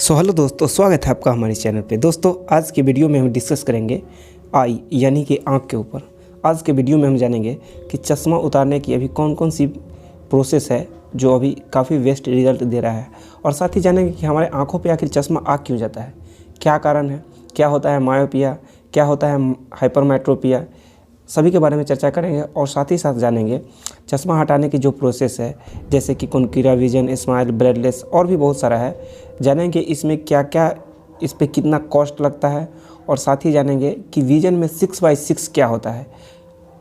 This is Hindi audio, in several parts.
हेलो दोस्तों, स्वागत है आपका हमारे चैनल पे। दोस्तों, आज के वीडियो में हम डिस्कस करेंगे आई यानी कि आँख के ऊपर। आज के वीडियो में हम जानेंगे कि चश्मा उतारने की अभी कौन कौन सी प्रोसेस है जो अभी काफ़ी बेस्ट रिजल्ट दे रहा है, और साथ ही जानेंगे कि हमारे आँखों पे आखिर चश्मा आ क्यों जाता है, क्या कारण है, क्या होता है मायोपिया, क्या होता है हाइपरमेट्रोपिया, सभी के बारे में चर्चा करेंगे। और साथ ही साथ जानेंगे चश्मा हटाने की जो प्रोसेस है, जैसे कि कॉन्क्रीरा विजन, स्माइल, ब्रेडलेस और भी बहुत सारा है। जानेंगे इसमें क्या क्या, इस पे कितना कॉस्ट लगता है, और साथ ही जानेंगे कि विजन में 6x6 क्या होता है।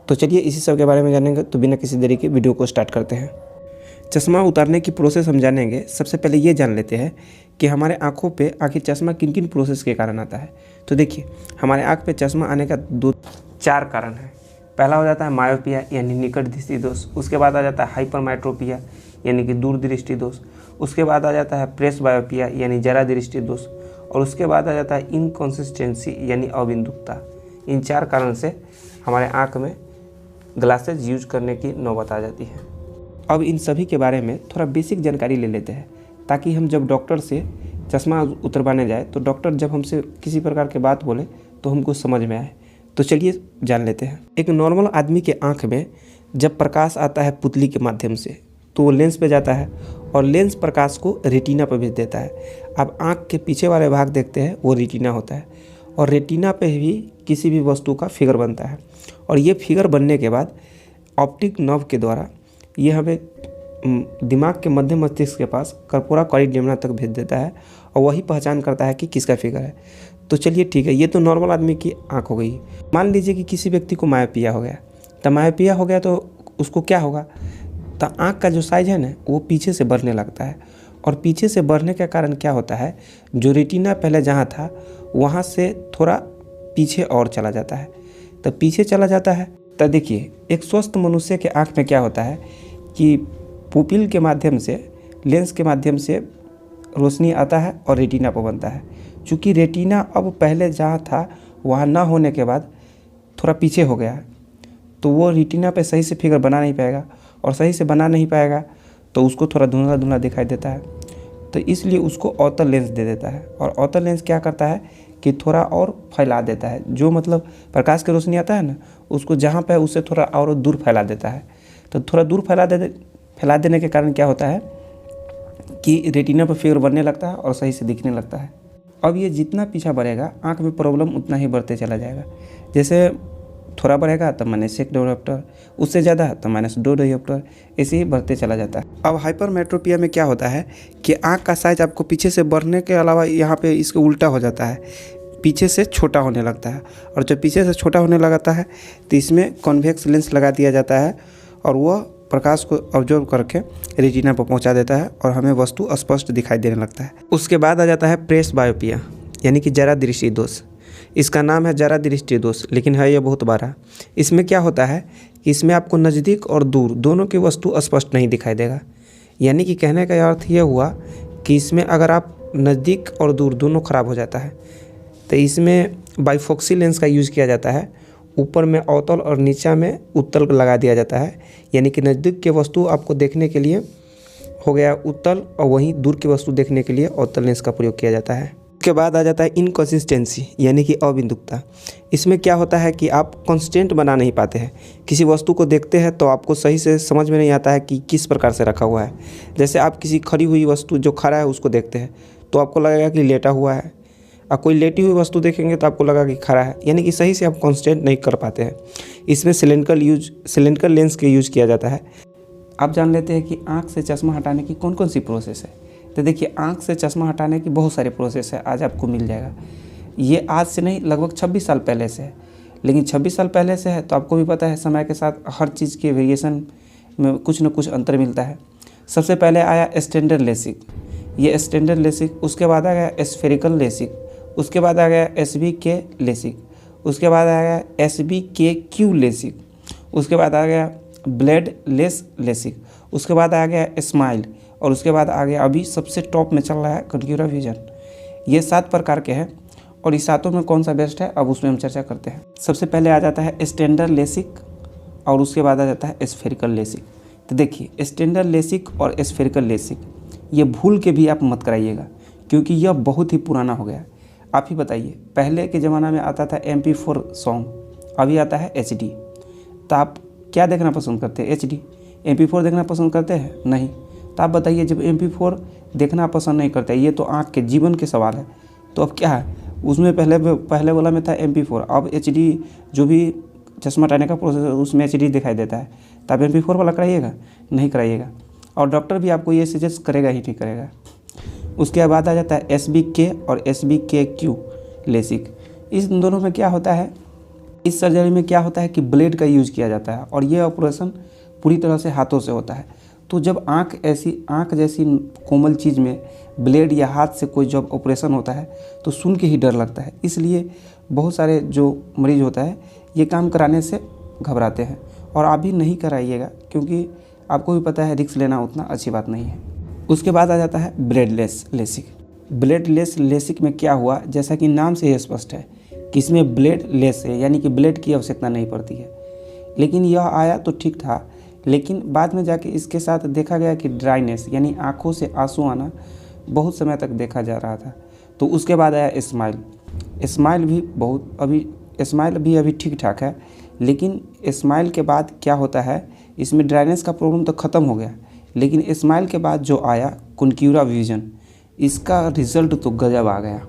तो चलिए इसी सब के बारे में जानेंगे। तो बिना किसी देरी के वीडियो को स्टार्ट करते हैं। चश्मा उतारने की प्रोसेस हम जानेंगे। सबसे पहले ये जान लेते हैं कि हमारे आँखों पे आखिर चश्मा किन किन प्रोसेस के कारण आता है। तो देखिए, हमारे आँख पे चश्मा आने का 4 कारण है। पहला हो जाता है मायोपिया यानी निकट दृष्टि दोष। उसके बाद आ जाता है हाइपरमेट्रोपिया यानी कि दूर दृष्टि दोष। उसके बाद आ जाता है प्रेस बायोपिया यानी जरा दृष्टि दोष। और उसके बाद आ जाता है इनकॉन्सिस्टेंसी यानी अबिंदुकता। इन 4 कारण से हमारे आँख में ग्लासेज यूज करने की नौबत आ जाती है। अब इन सभी के बारे में थोड़ा बेसिक जानकारी ले लेते हैं, ताकि हम जब डॉक्टर से चश्मा उतरवाने जाए तो डॉक्टर जब हमसे किसी प्रकार की बात बोले तो हमको समझ में आए। तो चलिए जान लेते हैं। एक नॉर्मल आदमी के आँख में जब प्रकाश आता है पुतली के माध्यम से, तो वो लेंस पे जाता है और लेंस प्रकाश को रेटिना पर भेज देता है। अब आँख के पीछे वाले भाग देखते हैं, वो रेटिना होता है, और रेटिना पे ही किसी भी वस्तु का फिगर बनता है। और ये फिगर बनने के बाद ऑप्टिक नर्व के द्वारा ये हमें दिमाग के मध्य मस्तिष्क के पास कर्पोरा कॉरिडेम्ना तक भेज देता है, और वही पहचान करता है कि किसका फिगर है। तो चलिए ठीक है, ये तो नॉर्मल आदमी की आँख हो गई। मान लीजिए कि किसी व्यक्ति को मायोपिया हो गया। तो मायोपिया हो गया तो उसको क्या होगा, तो आँख का जो साइज है ना, वो पीछे से बढ़ने लगता है। और पीछे से बढ़ने के कारण क्या होता है, जो रेटिना पहले जहाँ था वहाँ से थोड़ा पीछे और चला जाता है। तो पीछे चला जाता है। तो देखिए, एक स्वस्थ मनुष्य के आँख में क्या होता है कि पुपिल के माध्यम से, लेंस के माध्यम से रोशनी आता है और रेटिना पर बनता है। चूँकि रेटिना अब पहले जहाँ था वहाँ ना होने के बाद थोड़ा पीछे हो गया, तो वो रेटिना पे सही से फिगर बना नहीं पाएगा, और सही से बना नहीं पाएगा तो उसको थोड़ा धुंधला धुंधला दिखाई देता है। तो इसलिए उसको अवतल लेंस दे देता है। और अवतल लेंस क्या करता है कि थोड़ा और फैला देता है, जो मतलब प्रकाश की रोशनी आता है ना, उसको जहाँ पे उससे थोड़ा और दूर फैला देता है। तो थोड़ा दूर फैला देने के कारण क्या होता है कि रेटिना पर फिगर बनने लगता है और सही से दिखने लगता है। अब ये जितना पीछा बढ़ेगा, आँख में प्रॉब्लम उतना ही बढ़ते चला जाएगा। जैसे थोड़ा बढ़ेगा तो -1 डायोप्टर, उससे ज़्यादा तो -2 डायोप्टर, ऐसे ही बढ़ते चला जाता है। अब हाइपरमेट्रोपिया में क्या होता है कि आँख का साइज आपको पीछे से बढ़ने के अलावा यहाँ पे इसके उल्टा हो जाता है, पीछे से छोटा होने लगता है। और जब पीछे से छोटा होने लगता है तो इसमें कॉन्वेक्स लेंस लगा दिया जाता है, और वह प्रकाश को ऑब्जर्व करके रेटिना पर पहुंचा देता है, और हमें वस्तु स्पष्ट दिखाई देने लगता है। उसके बाद आ जाता है प्रेस बायोपिया यानी कि जरा दृष्टि दोष। इसका नाम है जरा दृष्टि दोष, लेकिन है ये बहुत बड़ा। इसमें क्या होता है कि इसमें आपको नज़दीक और दूर दोनों की वस्तु स्पष्ट नहीं दिखाई देगा। यानी कि कहने का अर्थ ये हुआ कि इसमें अगर आप नज़दीक और दूर दोनों खराब हो जाता है, तो इसमें बाइफोक्सी लेंस का यूज़ किया जाता है। ऊपर में अवतल और नीचा में उत्तल लगा दिया जाता है। यानी कि नज़दीक की वस्तु आपको देखने के लिए हो गया उत्तल, और वहीं दूर की वस्तु देखने के लिए अवतल लेंस का प्रयोग किया जाता है। उसके बाद आ जाता है इनकॉन्सिस्टेंसी यानी कि अबिंदुकता। इसमें क्या होता है कि आप कंस्टेंट बना नहीं पाते हैं। किसी वस्तु को देखते हैं तो आपको सही से समझ में नहीं आता है कि किस प्रकार से रखा हुआ है। जैसे आप किसी खड़ी हुई वस्तु जो खड़ा है उसको देखते हैं तो आपको लगेगा कि लेटा हुआ है, और कोई लेटी हुई वस्तु देखेंगे तो आपको लगा कि खड़ा है। यानी कि सही से आप कांस्टेंट नहीं कर पाते हैं। इसमें सिलेंडर लेंस के यूज किया जाता है। अब जान लेते हैं कि आँख से चश्मा हटाने की कौन कौन सी प्रोसेस है। तो देखिए, आँख से चश्मा हटाने की बहुत सारे प्रोसेस है, आज आपको मिल जाएगा। ये आज से नहीं, लगभग 26 साल पहले से है। लेकिन 26 साल पहले से है तो आपको भी पता है, समय के साथ हर चीज़ के वेरिएशन में कुछ न कुछ अंतर मिलता है। सबसे पहले आया स्टैंडर्ड लेसिक, ये स्टैंडर्ड लेसिक। उसके बाद आ गया स्फेरिकल लेसिक। उसके बाद आ गया SBK लेसिक। उसके बाद आ गया SBKQ लेसिक। उसके बाद आ गया ब्लेड लेस लेसिक। उसके बाद आ गया स्माइल। और उसके बाद आ गया अभी सबसे टॉप में चल रहा है कॉन्क्रीरा विजन। ये 7 प्रकार के हैं, और इस 7 में कौन सा बेस्ट है अब उसमें हम चर्चा करते हैं। सबसे पहले आ जाता है स्टैंडर्ड लेसिक, और उसके बाद आ जाता है स्फेरिकल लेसिक। तो देखिए, स्टैंडर्ड लेसिक और स्फेरिकल लेसिक ये भूल के भी आप मत कराइएगा, क्योंकि यह बहुत ही पुराना हो गया है। आप ही बताइए, पहले के ज़माना में आता था MP4 सॉन्ग, अभी आता है HD। तो आप क्या देखना पसंद करते हैं? HD। MP4 देखना पसंद करते हैं? नहीं। तो आप बताइए, जब MP4 देखना पसंद नहीं करते, ये तो आँख के जीवन के सवाल है, तो अब क्या है? उसमें पहले वाला में था MP4, अब HD जो भी चश्मा हटाने का प्रोसेस है उसमें HD दिखाई देता है। तो आप MP4 वाला कराइएगा? नहीं कराइएगा। और डॉक्टर भी आपको ये सजेस्ट करेगा ही नहीं करेगा। उसके बाद आ जाता है SBK और SBKQ लेसिक। इस दोनों में क्या होता है, इस सर्जरी में क्या होता है कि ब्लेड का यूज़ किया जाता है और ये ऑपरेशन पूरी तरह से हाथों से होता है। तो जब आँख जैसी कोमल चीज़ में ब्लेड या हाथ से कोई जब ऑपरेशन होता है तो सुन के ही डर लगता है। इसलिए बहुत सारे जो मरीज होता है ये काम कराने से घबराते हैं, और आप भी नहीं कराइएगा, क्योंकि आपको भी पता है रिस्क लेना उतना अच्छी बात नहीं है। उसके बाद आ जाता है ब्लेडलेस लेसिक। ब्लेडलेस लेसिक में क्या हुआ, जैसा कि नाम से ही स्पष्ट है कि इसमें ब्लेड लेस है, यानी कि ब्लेड की आवश्यकता नहीं पड़ती है। लेकिन यह आया तो ठीक था, लेकिन बाद में जाके इसके साथ देखा गया कि ड्राइनेस यानी आँखों से आंसू आना बहुत समय तक देखा जा रहा था। तो उसके बाद आया स्माइल भी अभी ठीक ठाक है, लेकिन स्माइल के बाद क्या होता है, इसमें ड्राइनेस का प्रॉब्लम तो ख़त्म हो गया, लेकिन स्माइल के बाद जो आया कॉन्क्यूरा विजन, इसका रिज़ल्ट तो गजब आ गया।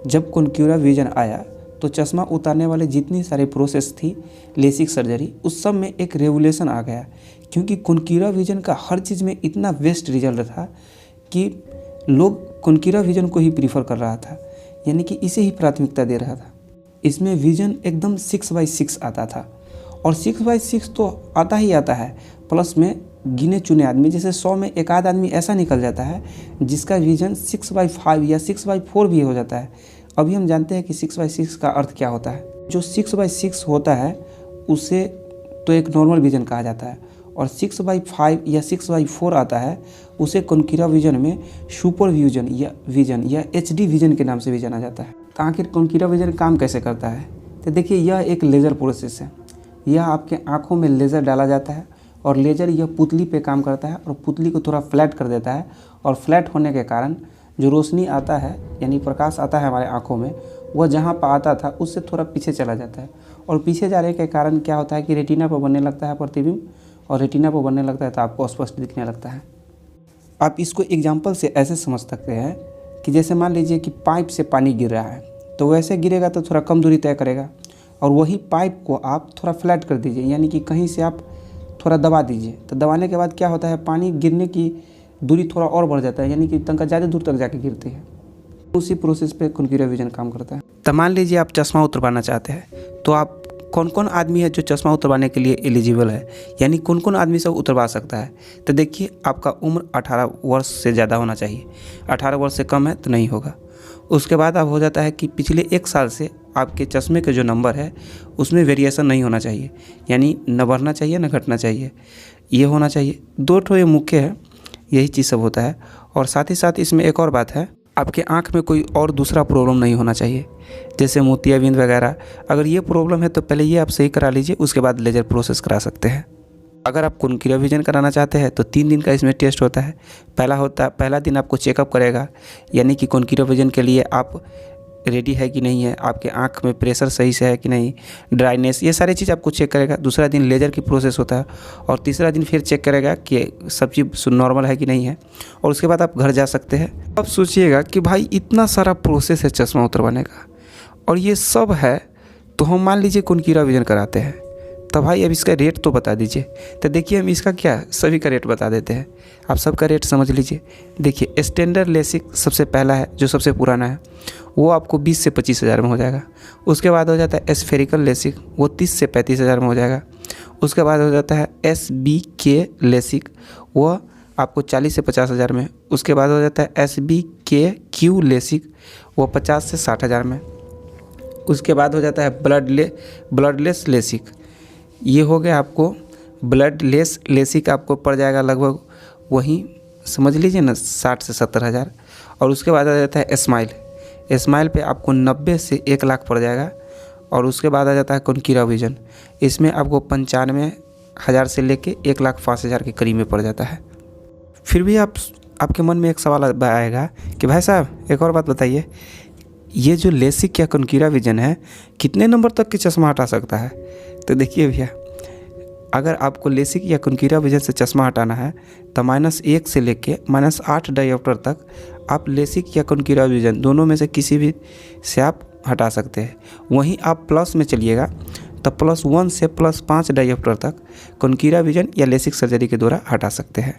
जब कॉन्क्यूरा विजन आया तो चश्मा उतारने वाले जितनी सारी प्रोसेस थी लेसिक सर्जरी, उस सब में एक रेवोल्यूशन आ गया, क्योंकि कॉन्क्यूरा विजन का हर चीज़ में इतना बेस्ट रिजल्ट था कि लोग कॉन्क्यूरा विजन को ही प्रीफर कर रहा था, यानी कि इसे ही प्राथमिकता दे रहा था। इसमें विजन एकदम 6/6 आता था, और 6/6 तो आता ही आता है, प्लस में गिने चुने आदमी, जैसे 100 में एक आध आदमी ऐसा निकल जाता है जिसका विजन 6/5 या 6/4 भी हो जाता है। अभी हम जानते हैं कि 6/6 का अर्थ क्या होता है। जो 6/6 होता है उसे तो एक नॉर्मल विजन कहा जाता है, और 6/5 या 6/4 आता है उसे कॉन्क्यूरा विजन में सुपर विजन या HD विजन के नाम से भी जाना जाता है। तो आखिर कॉन्क्यूरा विजन काम कैसे करता है? तो देखिए, यह एक लेज़र प्रोसेस है। यह आपके आँखों में लेज़र डाला जाता है, और लेज़र यह पुतली पे काम करता है और पुतली को थोड़ा फ्लैट कर देता है, और फ्लैट होने के कारण जो रोशनी आता है यानी प्रकाश आता है हमारे आँखों में, वह जहाँ पर आता था उससे थोड़ा पीछे चला जाता है, और पीछे जाने के कारण क्या होता है कि रेटिना पर बनने लगता है प्रतिबिंब, और रेटिना पर बनने लगता है तो आपको स्पष्ट दिखने लगता है। आप इसको एग्जाम्पल से ऐसे समझ सकते हैं कि जैसे मान लीजिए कि पाइप से पानी गिर रहा है, तो वैसे गिरेगा तो थोड़ा कम दूरी तय करेगा, और वही पाइप को आप थोड़ा फ्लैट कर दीजिए, यानी कि कहीं से आप थोड़ा दबा दीजिए, तो दबाने के बाद क्या होता है, पानी गिरने की दूरी थोड़ा और बढ़ जाता है, यानी कि तंका ज़्यादा दूर तक जाके गिरती है। उसी प्रोसेस पे कॉन्क्यूरा विजन काम करता है। तो मान लीजिए आप चश्मा उतरवाना चाहते हैं, तो आप कौन कौन आदमी है जो चश्मा उतरवाने के लिए एलिजिबल है, यानी कौन कौन आदमी सब उतरवा सकता है? तो देखिए, आपका उम्र 18 वर्ष से ज़्यादा होना चाहिए। 18 वर्ष से कम है तो नहीं होगा। उसके बाद अब हो जाता है कि पिछले 1 साल से आपके चश्मे के जो नंबर है उसमें वेरिएशन नहीं होना चाहिए, यानी न बढ़ना चाहिए न घटना चाहिए, ये होना चाहिए। 2 ठो ये मुख्य है, यही चीज़ सब होता है। और साथ ही साथ इसमें एक और बात है, आपके आँख में कोई और दूसरा प्रॉब्लम नहीं होना चाहिए, जैसे मोतियाबिंद वगैरह। अगर ये प्रॉब्लम है तो पहले ये आप सही करा लीजिए, उसके बाद लेजर प्रोसेस करा सकते हैं। अगर आप कॉन्क्यूरा विजन कराना चाहते हैं तो 3 दिन का इसमें टेस्ट होता है। पहला दिन आपको चेकअप करेगा, यानी कि कॉन्क्यूरा विजन के लिए आप रेडी है कि नहीं है, आपके आँख में प्रेशर सही से है कि नहीं, ड्राइनेस, ये सारी चीज़ आपको चेक करेगा। दूसरा दिन लेज़र की प्रोसेस होता है, और तीसरा दिन फिर चेक करेगा कि सब चीज़ नॉर्मल है कि नहीं है, और उसके बाद आप घर जा सकते हैं। अब सोचिएगा कि भाई इतना सारा प्रोसेस है चश्मा उतरवाने का, और ये सब है, तो हम मान लीजिए कॉन्क्यूरा विजन कराते हैं, तो भाई अब इसका रेट तो बता दीजिए। तो देखिए, हम इसका क्या सभी का रेट बता देते हैं, आप सबका रेट समझ लीजिए। देखिए, स्टैंडर्ड लेसिक सबसे पहला है, जो सबसे पुराना है, वो आपको 20 से 25 हज़ार में हो जाएगा। उसके बाद हो जाता है स्फेरिकल लेसिक, वो 30 से 35 हज़ार में हो जाएगा। उसके बाद हो जाता है SBK लेसिक, वो आपको 40 से 50 हज़ार में। उसके बाद हो जाता है SBKQ लेसिक, वो 50 से 60 हज़ार में। उसके बाद हो जाता है ब्लडलेस लेसिक, ये हो गया आपको ब्लडलेस लेसिक, आपको पड़ जाएगा लगभग वही समझ लीजिए ना 60 से 70 हज़ार। और उसके बाद आ जाता है स्माइल पे आपको 90 से 1 लाख पड़ जाएगा। और उसके बाद आ जाता है कॉन्क्यूरा विजन, इसमें आपको 95 हज़ार से लेके 1,05,000 के करीब में पड़ जाता है। फिर भी आप आपके मन में एक सवाल आएगा कि भाई साहब एक और बात बताइए, ये जो लेसिक या कॉन्क्यूरा विजन है कितने नंबर तक के चश्मा हटा सकता है? तो देखिए भैया, अगर आपको लेसिक या कॉन्क्यूरा विजन से चश्मा हटाना है तो -1 से लेके -8 डायोप्टर तक आप लेसिक या कॉन्क्यूरा विजन दोनों में से किसी भी से आप हटा सकते हैं। वहीं आप प्लस में चलिएगा तो +1 से +5 डायोप्टर तक कॉन्क्यूरा विजन या लेसिक सर्जरी के द्वारा हटा सकते हैं।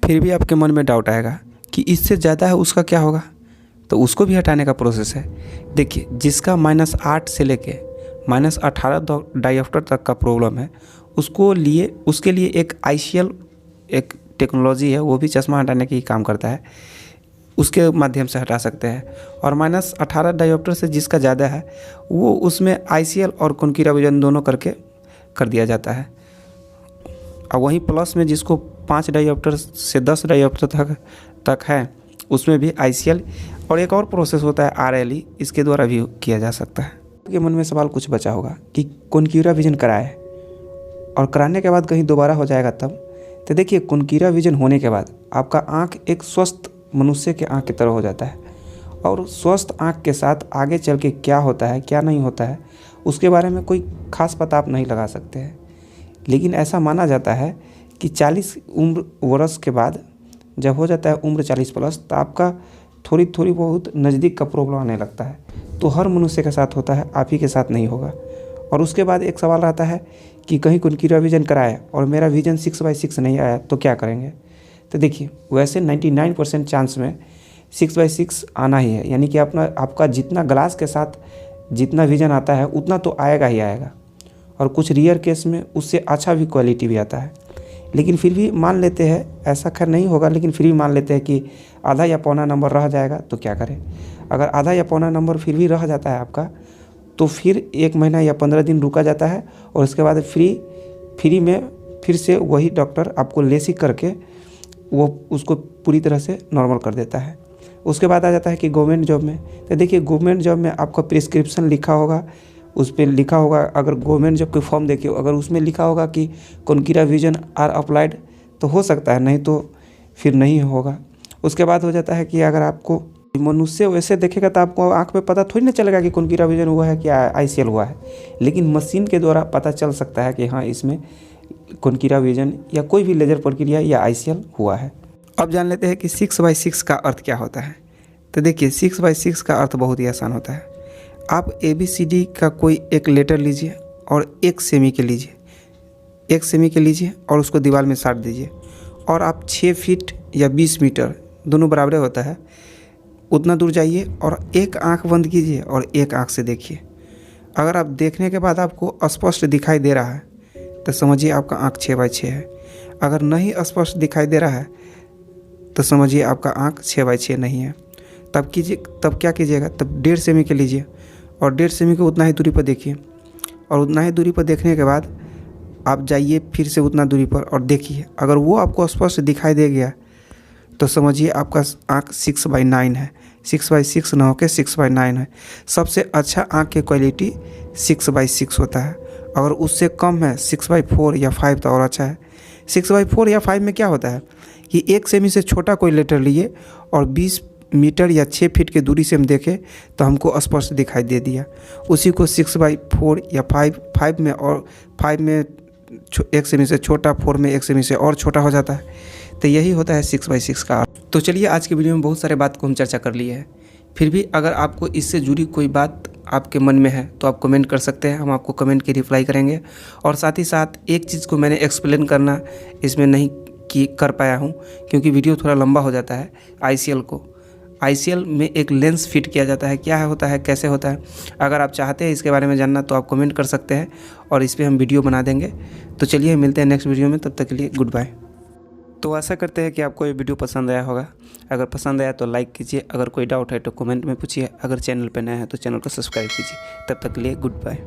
फिर भी आपके मन में डाउट आएगा कि इससे ज़्यादा है उसका क्या होगा, तो उसको भी हटाने का प्रोसेस है। देखिए, जिसका -8 से लेके -18 डायोप्टर तक का प्रॉब्लम है उसके लिए एक ICL एक टेक्नोलॉजी है, वो भी चश्मा हटाने की काम करता है, उसके माध्यम से हटा सकते हैं। और -18 डायोप्टर से जिसका ज़्यादा है वो उसमें ICL और कॉन्क्यूरा विजन दोनों करके कर दिया जाता है। और वहीं प्लस में जिसको 5 डायोप्टर से 10 डायोप्टर तक है उसमें भी ICL और एक और प्रोसेस होता है RLE, इसके द्वारा भी किया जा सकता है। आपके मन में सवाल कुछ बचा होगा कि कॉन्क्यूरा विजन कराए और कराने के बाद कहीं दोबारा हो जाएगा तब। तो देखिए, कॉन्क्यूरा विजन होने के बाद आपका आँख एक स्वस्थ मनुष्य के आँख की तरह हो जाता है, और स्वस्थ आँख के साथ आगे चल के क्या होता है क्या नहीं होता है उसके बारे में कोई ख़ास पता आप नहीं लगा सकते हैं। लेकिन ऐसा माना जाता है कि 40 वर्ष के बाद जब हो जाता है उम्र 40+ तो आपका थोड़ी बहुत नज़दीक का प्रॉब्लम आने लगता है। तो हर मनुष्य के साथ होता है, आप ही के साथ नहीं होगा। और उसके बाद एक सवाल आता है कि कहीं कॉन्क्यूरा विजन कराए और मेरा विजन 6/6 नहीं आया तो क्या करेंगे? तो देखिए, वैसे 99% चांस में 6/6 आना ही है, यानी कि आपका जितना ग्लास के साथ जितना विजन आता है उतना तो आएगा ही आएगा, और कुछ रियर केस में उससे अच्छा भी क्वालिटी भी आता है। लेकिन फिर भी मान लेते हैं, ऐसा खैर नहीं होगा, लेकिन फिर भी मान लेते हैं कि आधा या पौना नंबर रह जाएगा तो क्या करें? अगर आधा या पौना नंबर फिर भी रह जाता है आपका, तो फिर 1 महीना या 15 दिन रुका जाता है, और उसके बाद फ्री में फिर से वही डॉक्टर आपको लेसिक करके वो उसको पूरी तरह से नॉर्मल कर देता है। उसके बाद आ जाता है कि गवर्नमेंट जॉब में। तो देखिए, गवर्नमेंट जॉब में आपका प्रिस्क्रिप्शन लिखा होगा, उस पर लिखा होगा, अगर गवर्नमेंट जॉब के फॉर्म देखिए, अगर उसमें लिखा होगा कि कॉन्क्यूरा विजन आर अप्लाइड तो हो सकता है, नहीं तो फिर नहीं होगा। उसके बाद हो जाता है कि अगर आपको मनुष्य वैसे देखेगा तो आपको आँख में पता थोड़ी ना चलेगा कि कॉन्क्यूरा विजन हुआ है क्या ICL हुआ है, लेकिन मशीन के द्वारा पता चल सकता है कि हाँ, इसमें कॉन्क्यूरा विजन या कोई भी लेजर प्रक्रिया या ICL हुआ है। अब जान लेते हैं कि 6/6 का अर्थ क्या होता है। तो देखिए, 6/6 का अर्थ बहुत ही आसान होता है। आप ABCD का कोई एक लेटर लीजिए और एक सेमी के लीजिए और उसको दीवार में साट दीजिए, और आप 6 फीट या 20 मीटर दोनों बराबर होता है, उतना दूर जाइए और एक आंख बंद कीजिए और एक आंख से देखिए। अगर आप देखने के बाद आपको स्पष्ट दिखाई दे रहा है तो समझिए आपका आंख 6/6 है। अगर नहीं स्पष्ट दिखाई दे रहा है तो समझिए आपका आंख 6/6 नहीं है। तब क्या कीजिएगा, तब 1.5 सेमी के लीजिए और 1.5 सेमी को उतना ही दूरी पर देखिए, और उतना ही दूरी पर देखने के बाद आप जाइए फिर से उतना दूरी पर और देखिए। अगर वो आपको स्पष्ट दिखाई दे गया तो समझिए आपका आँख 6/9 है। 6/6 ना होकर 6/9 है। सबसे अच्छा आँख की क्वालिटी 6/6 होता है। अगर उससे कम है 6/4 या 5 तो और अच्छा है। 6/4 या 5 में क्या होता है कि 1 सेमी से छोटा कोई लेटर लिए और 20 मीटर या 6 फीट की दूरी से हम देखें तो हमको स्पष्ट दिखाई दे दिया। उसी को 6/4 या 5 में, और 5 में 1 सेमी से छोटा, 4 में 1 सेमी से और छोटा हो जाता है। तो यही होता है 6/6 का। तो चलिए, आज की वीडियो में बहुत सारे बात को हम चर्चा कर लिए हैं। फिर भी अगर आपको इससे जुड़ी कोई बात आपके मन में है तो आप कमेंट कर सकते हैं, हम आपको कमेंट की रिप्लाई करेंगे। और साथ ही साथ एक चीज़ को मैंने एक्सप्लेन करना इसमें नहीं कर पाया हूँ क्योंकि वीडियो थोड़ा लंबा हो जाता है। ICL में एक लेंस फिट किया जाता है, क्या होता है, कैसे होता है, अगर आप चाहते हैं इसके बारे में जानना तो आप कमेंट कर सकते हैं और इस पर हम वीडियो बना देंगे। तो चलिए मिलते हैं नेक्स्ट वीडियो में, तब तक के लिए गुड बाय। तो आशा करते हैं कि आपको ये वीडियो पसंद आया होगा। अगर पसंद आया तो लाइक कीजिए, अगर कोई डाउट है तो कमेंट में पूछिए, अगर चैनल पर नया है तो चैनल को सब्सक्राइब कीजिए। तब तक के लिए गुड बाय।